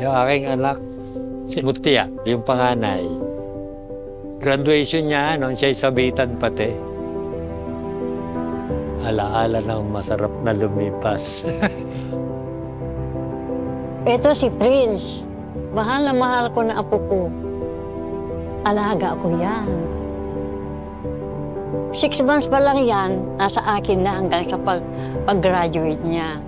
Yung aking anak, si Mutia, yung panganay. Graduation niya, nung siya'y sabitan pati. Alaala ng masarap na lumipas. Ito si Prince. Mahal na mahal ko na apo ko. Alaga ko yan. 6 months pa lang yan, nasa akin na hanggang sa pag-graduate niya.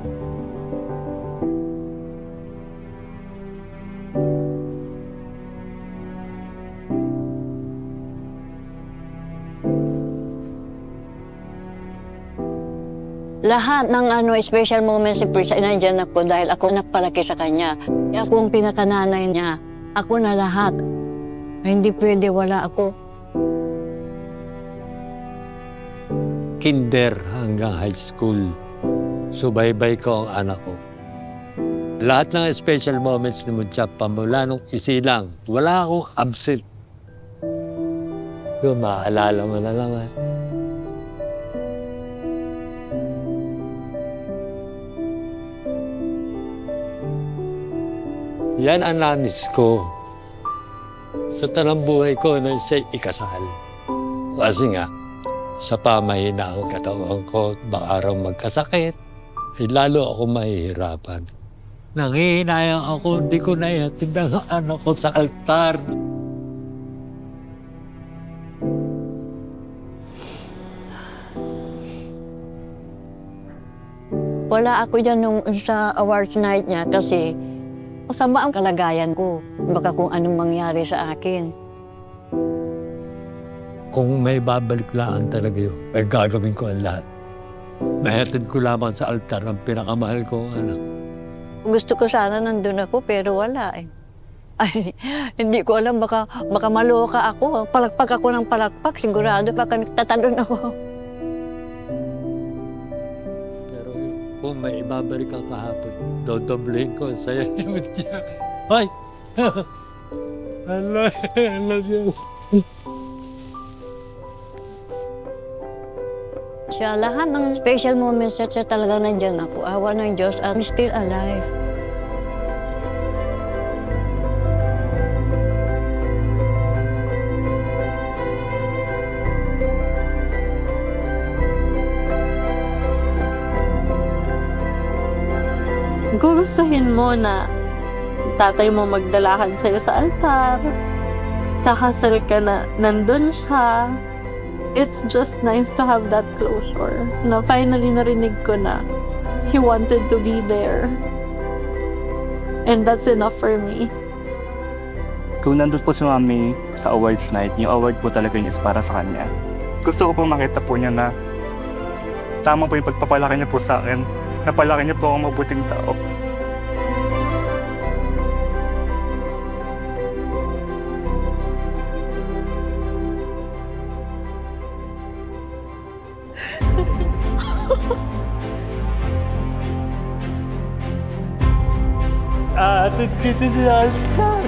Lahat ng special moments si Prince ay nandiyan ako dahil ako nagpalaki sa kanya. Ako ang pinakananay niya. Ako na lahat. Hindi pwede wala ako. Kinder hanggang high school, subaybay ko ang anak ko. Lahat ng special moments ni Mutia, pamula nung isilang, wala akong absent. Yung maaalala mo na lang. Yan ang nanis ko sa tanang buhay ko na siya'y ikasal. Kasi nga, sa pamahina ang katawan ko, baka araw magkasakit, ay lalo ako mahihirapan. Nanghihinayang ako, hindi ko naihatid ang anak ko sa altar. Wala ako dyan nung sa awards night niya kasi masama ang kalagayan ko. Baka kung anong mangyari sa akin. Kung may babalik laan talaga yun, ay gagawin ko ang lahat. Mahatid ko lamang sa altar ang pinakamahal kong anak. Gusto ko sana nandun ako pero wala eh. Ay, hindi ko alam, baka maloka ako. Palakpak ako ng palakpak, sigurado baka nagtatalon ako. Pero kung may ibabalik ang kahapon, dodoblehin ko ang saya ni Mutia. Ay! I love you. Siya, lahat ng special moments at siya talagang nandyan ako. Awa ng Diyos, I'm still alive. Gugustuhin mo na tatay mo magdalahan sa'yo sa altar, kakasal ka na nandun siya. It's just nice to have that closure. Na finally narinig ko na he wanted to be there. And that's enough for me. Kung nandun po si Mami sa awards night, yung award po talaga niya is para sa kanya. Gusto ko po makita po niya na tama po yung pagpapalaki niya po sa akin. Napalaki niya po akong mabuting tao. Atid kita sa altar.